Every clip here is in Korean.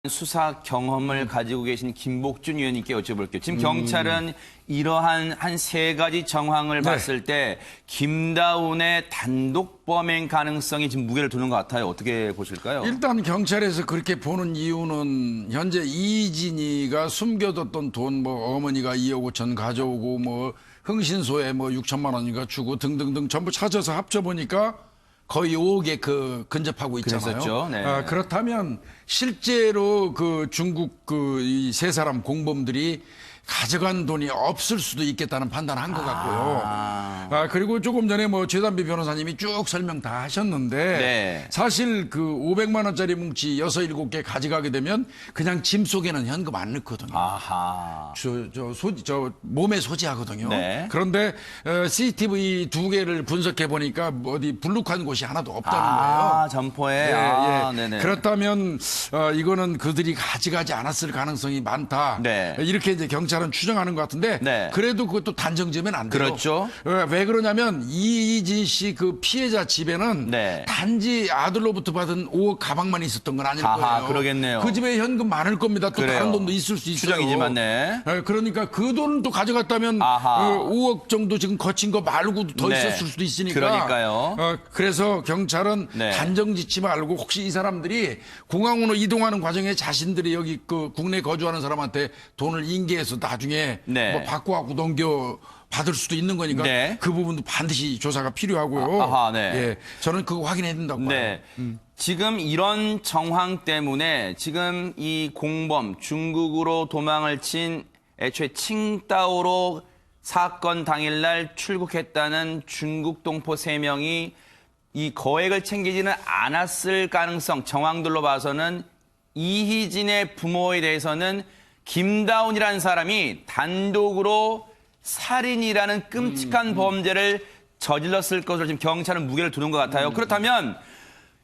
수사 경험을 가지고 계신 김복준 의원님께 여쭤볼게요. 지금 경찰은 이러한 한 세 가지 정황을 봤을 때 김다운의 단독 범행 가능성이 지금 무게를 두는 것 같아요. 어떻게 보실까요? 일단 경찰에서 그렇게 보는 이유는 현재 이진이가 숨겨뒀던 돈, 뭐 어머니가 2억 5천 가져오고 뭐 흥신소에 뭐 6천만 원인가 주고 등등등 전부 찾아서 합쳐보니까 거의 5억에 근접하고 있잖아요. 그랬었죠. 네. 그렇다면 실제로 그 중국 이 세 사람 공범들이 가져간 돈이 없을 수도 있겠다는 판단한 것 같고요. 그리고 조금 전에 뭐 최단비 변호사님이 쭉 설명 다 하셨는데 네. 사실 그 500만 원짜리 뭉치 6, 7개 가져가게 되면 그냥 짐 속에는 현금 안 넣거든요. 아하. 저 몸에 소지하거든요. 네. 그런데 CCTV 2개를 분석해 보니까 어디 불룩한 곳이 하나도 없다는 거예요. 점포에. 네네. 그렇다면 이거는 그들이 가져가지 않았을 가능성이 많다. 네. 이렇게 이제 경찰은 추정하는 것 같은데 네. 그래도 그것도 단정지으면 안 돼요. 그렇죠. 왜 그러냐면 이진 씨 그 피해자 집에는 네. 단지 아들로부터 받은 5억 가방만 있었던 건 아닐 거예요. 그러겠네요. 그 집에 현금 많을 겁니다. 또 그래요. 다른 돈도 있을 수 있어요. 추정이지만 네. 그러니까 그 돈을 또 가져갔다면 5억 정도 지금 거친 거 말고도 더 네. 있었을 수도 있으니까. 그러니까요. 그래서 경찰은 네. 단정 짓지 말고 혹시 이 사람들이 공항으로 이동하는 과정에 자신들이 여기 그 국내 거주하는 사람한테 돈을 인계해서 나중에 네. 뭐 바꿔갖고 넘겨 받을 수도 있는 거니까 네. 그 부분도 반드시 조사가 필요하고요. 네. 예, 저는 그거 확인해야 된다고 봐요. 네. 지금 이런 정황 때문에 지금 이 공범 중국으로 도망을 친 애초에 칭다오로 사건 당일날 출국했다는 중국 동포 3명이 이 거액을 챙기지는 않았을 가능성 정황들로 봐서는 이희진의 부모에 대해서는 김다운이라는 사람이 단독으로 살인이라는 끔찍한 범죄를 저질렀을 것으로 지금 경찰은 무게를 두는 것 같아요. 그렇다면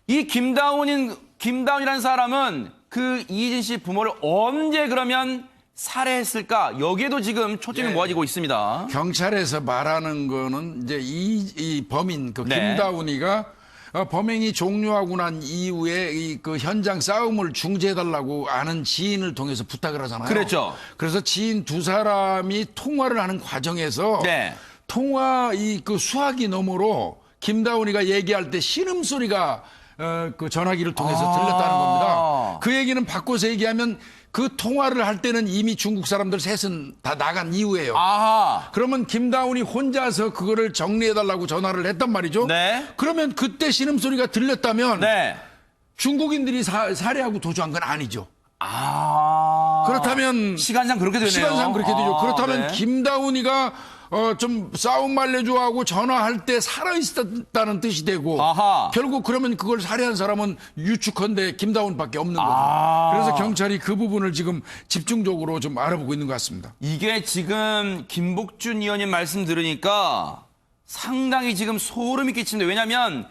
이 김다운이라는 사람은 그 이희진 씨 부모를 언제 그러면 살해했을까? 여기에도 지금 초점이 모아지고 있습니다. 경찰에서 말하는 거는 이제 이 범인 네. 김다운이가 범행이 종료하고 난 이후에 그 현장 싸움을 중지해달라고 아는 지인을 통해서 부탁을 하잖아요. 그랬죠. 그래서 지인 두 사람이 통화를 하는 과정에서 네. 통화 그 수화기 너머로 김다운이가 얘기할 때 신음소리가 그 전화기를 통해서 들렸다는 겁니다. 그 얘기는 바꿔서 얘기하면 그 통화를 할 때는 이미 중국 사람들 셋은 다 나간 이후예요. 그러면 김다운이 혼자서 그거를 정리해달라고 전화를 했단 말이죠. 네. 그러면 그때 신음소리가 들렸다면 네. 중국인들이 살해하고 도주한 건 아니죠. 그렇다면 시간상 그렇게 되네요. 시간상 그렇게 되죠. 그렇다면 네. 김다운이가 좀 싸움 말려주하고 전화할 때 살아있었다는 뜻이 되고 결국 그러면 그걸 살해한 사람은 유축한데 김다운밖에 없는 거죠. 그래서 경찰이 그 부분을 지금 집중적으로 좀 알아보고 있는 것 같습니다. 이게 지금 김복준 의원님 말씀 들으니까 상당히 지금 소름이 끼치는데 왜냐하면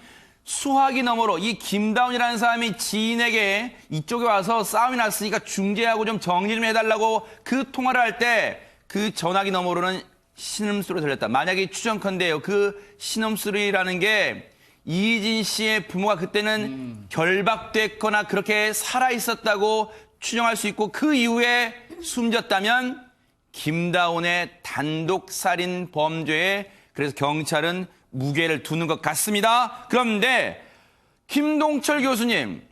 수화기 너머로 이 김다운이라는 사람이 지인에게 이쪽에 와서 싸움이 났으니까 중재하고 좀 정리 좀 해달라고 그 통화를 할 때 그 전화기 너머로는 신음소리가 들렸다. 만약에 추정컨대요. 그 신음소리라는 게 이희진 씨의 부모가 그때는 결박됐거나 그렇게 살아있었다고 추정할 수 있고 그 이후에 숨졌다면 김다운의 단독 살인 범죄에 그래서 경찰은 무게를 두는 것 같습니다. 그런데 김동철 교수님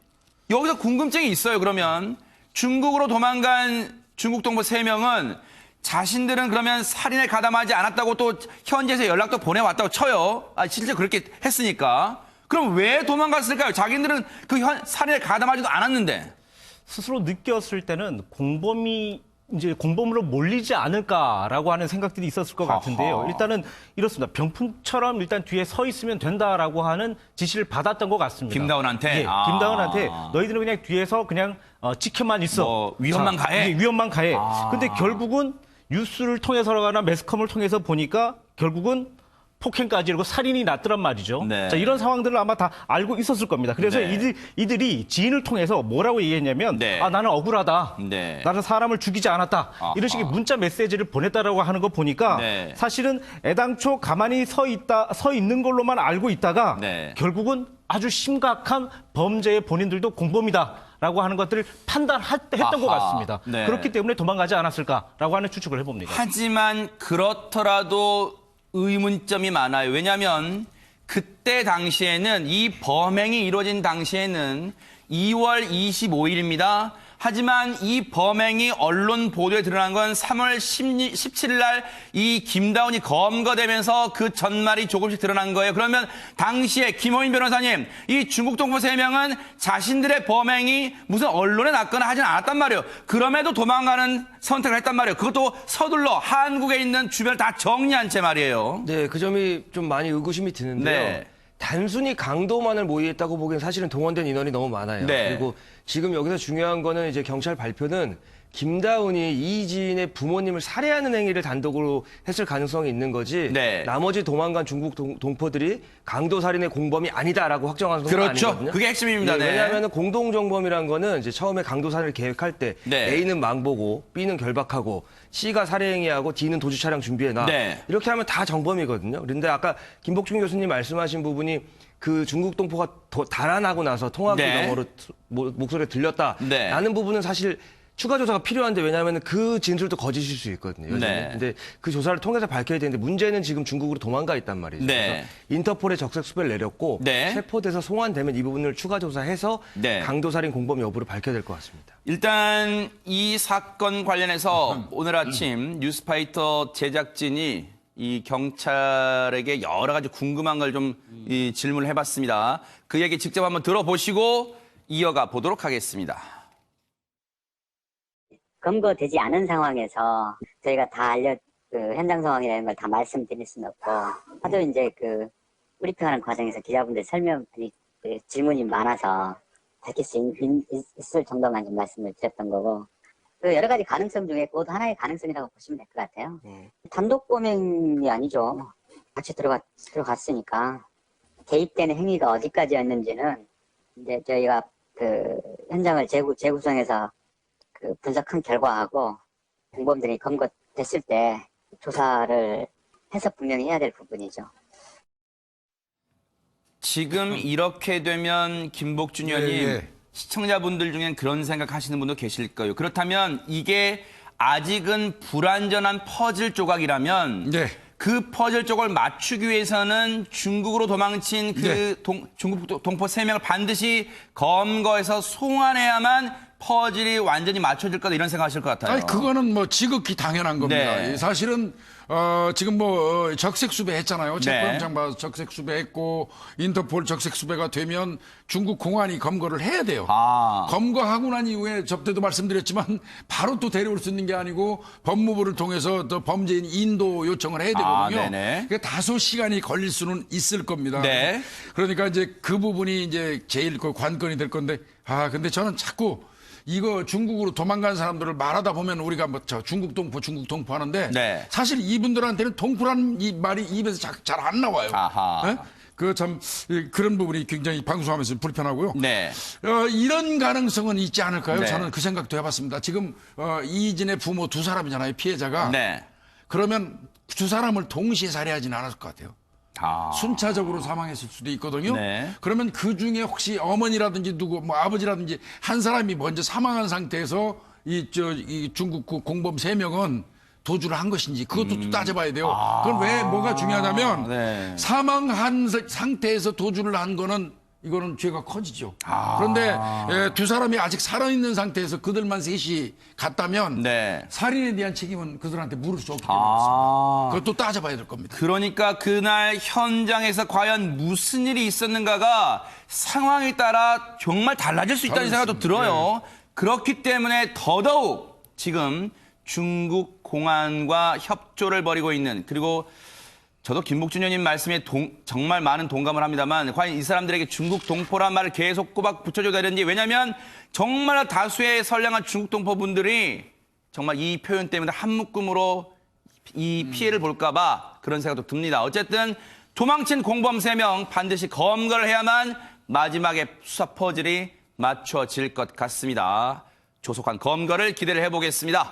여기서 궁금증이 있어요. 그러면 중국으로 도망간 중국 동포 3명은 자신들은 그러면 살인에 가담하지 않았다고 또 현지에서 연락도 보내왔다고 쳐요. 실제 그렇게 했으니까. 그럼 왜 도망갔을까요? 자기들은 그 살인에 가담하지도 않았는데. 스스로 느꼈을 때는 공범으로 몰리지 않을까라고 하는 생각들이 있었을 것 같은데요. 일단은 이렇습니다. 병풍처럼 일단 뒤에 서 있으면 된다라고 하는 지시를 받았던 것 같습니다. 김다운한테? 예, 김다운한테 너희들은 그냥 뒤에서 그냥 지켜만 있어. 위험만 가해? 예, 위험만 가해. 근데 결국은 뉴스를 통해서거나 매스컴을 통해서 보니까 결국은 폭행까지 이러고 살인이 났더란 말이죠. 네. 자, 이런 상황들을 아마 다 알고 있었을 겁니다. 그래서 네. 이들이 지인을 통해서 뭐라고 얘기했냐면 나는 억울하다. 나는 사람을 죽이지 않았다. 이런 식의 문자 메시지를 보냈다라고 하는 거 보니까 사실은 애당초 가만히 서 있는 걸로만 알고 있다가 결국은 아주 심각한 범죄의 본인들도 공범이다. 않을까라고 하는 것들을 판단했던 것 같습니다. 네. 그렇기 때문에 도망가지 않았을까라고 하는 추측을 해봅니다. 하지만 그렇더라도 의문점이 많아요. 왜냐하면 그때 당시에는 이 범행이 이루어진 당시에는 2월 25일입니다. 하지만 이 범행이 언론 보도에 드러난 건 3월 17일 날 이 김다운이 검거되면서 그 전말이 조금씩 드러난 거예요. 그러면 당시에 김호인 변호사님, 이 중국 동포 3명은 자신들의 범행이 무슨 언론에 났거나 하진 않았단 말이에요. 그럼에도 도망가는 선택을 했단 말이에요. 그것도 서둘러 한국에 있는 주변을 다 정리한 채 말이에요. 네, 그 점이 좀 많이 의구심이 드는데요. 네. 단순히 강도만을 모의했다고 보기엔 사실은 동원된 인원이 너무 많아요. 네. 그리고 지금 여기서 중요한 거는 이제 경찰 발표는 김다운이 이지인의 부모님을 살해하는 행위를 단독으로 했을 가능성이 있는 거지. 네. 나머지 도망간 중국 동포들이 강도 살인의 공범이 아니다라고 확정한 건 그렇죠. 아니거든요. 그게 핵심입니다. 네. 왜냐하면 공동정범이란 거는 이제 처음에 강도 살인을 계획할 때 네. A는 망보고 B는 결박하고 C가 살해 행위하고 D는 도주 차량 준비해놔. 네. 이렇게 하면 다 정범이거든요. 그런데 아까 김복준 교수님 말씀하신 부분이 그 중국 동포가 더 달아나고 나서 통화기 네. 너머로 목소리가 들렸다라는 네. 부분은 사실 추가 조사가 필요한데 왜냐하면 그 진술도 거짓일 수 있거든요. 여전히. 네. 근데 그 조사를 통해서 밝혀야 되는데 문제는 지금 중국으로 도망가 있단 말이죠. 네. 그래서 인터폴에 적색 수배를 내렸고 네. 체포돼서 송환되면 이 부분을 추가 조사해서 네. 강도살인 공범 여부를 밝혀야 될 것 같습니다. 일단 이 사건 관련해서 오늘 아침 뉴스파이터 제작진이 이 경찰에게 여러 가지 궁금한 걸 좀 질문을 해봤습니다. 그 얘기 직접 한번 들어보시고 이어가 보도록 하겠습니다. 검거되지 않은 상황에서 저희가 다 현장 상황이라는 걸 다 말씀드릴 수는 없고, 하도 이제 브리핑하는 과정에서 기자분들 질문이 많아서 밝힐 수 있을 정도만 좀 말씀을 드렸던 거고, 여러 가지 가능성 중에 그것도 하나의 가능성이라고 보시면 될 것 같아요. 단독 범행이 아니죠. 같이 들어갔으니까. 개입되는 행위가 어디까지였는지는 이제 저희가 현장을 재구성해서 분석한 결과하고 공범들이 검거됐을 때 조사를 해서 분명히 해야 될 부분이죠. 지금 이렇게 되면 김복준 의원님 예. 시청자분들 중엔 그런 생각하시는 분도 계실 거예요. 그렇다면 이게 아직은 불완전한 퍼즐 조각이라면 네. 그 퍼즐 조각을 맞추기 위해서는 중국으로 도망친 네. 중국 동포 3명을 반드시 검거해서 송환해야만 퍼즐이 완전히 맞춰질 거다 이런 생각하실 것 같아요. 아니 그거는 뭐 지극히 당연한 겁니다. 네. 사실은 지금 적색 수배했잖아요. 체포영장 받아서 적색 수배했고 인터폴 적색 수배가 되면 중국 공안이 검거를 해야 돼요. 검거하고 난 이후에 접대도 말씀드렸지만 바로 또 데려올 수 있는 게 아니고 법무부를 통해서 또 범죄인 인도 요청을 해야 되거든요. 그러니까 다소 시간이 걸릴 수는 있을 겁니다. 네. 그러니까 이제 그 부분이 이제 제일 그 관건이 될 건데 근데 저는 자꾸 이거 중국으로 도망간 사람들을 말하다 보면 우리가 중국 동포 하는데 네. 사실 이분들한테는 동포라는 이 말이 입에서 잘 안 나와요. 아하. 그런 부분이 굉장히 방송하면서 불편하고요. 네. 이런 가능성은 있지 않을까요? 네. 저는 그 생각도 해봤습니다. 지금 이진의 부모 2사람이잖아요, 피해자가. 네. 그러면 2사람을 동시에 살해하지는 않았을 것 같아요. 순차적으로 사망했을 수도 있거든요. 네. 그러면 그 중에 혹시 어머니라든지 아버지라든지 한 사람이 먼저 사망한 상태에서 이 중국 공범 3명은 도주를 한 것인지 그것도 또 따져봐야 돼요. 그건 왜 뭐가 중요하냐면 네. 사망한 상태에서 도주를 한 거는 이거는 죄가 커지죠. 그런데 2사람이 아직 살아있는 상태에서 그들만 셋이 갔다면 네. 살인에 대한 책임은 그들한테 물을 수 없기 때문에 그것도 따져봐야 될 겁니다. 그러니까 그날 현장에서 과연 무슨 일이 있었는가가 상황에 따라 정말 달라질 수 있다는 생각도 들어요. 그렇기 때문에 더더욱 지금 중국 공안과 협조를 벌이고 있는, 그리고 저도 김복준 의원님 말씀에 정말 많은 동감을 합니다만 과연 이 사람들에게 중국 동포란 말을 계속 꼬박 붙여줘야 되는지, 왜냐하면 정말 다수의 선량한 중국 동포분들이 정말 이 표현 때문에 한 묶음으로 이 피해를 볼까 봐 그런 생각도 듭니다. 어쨌든 도망친 공범 3명 반드시 검거를 해야만 마지막에 수사 퍼즐이 맞춰질 것 같습니다. 조속한 검거를 기대를 해보겠습니다.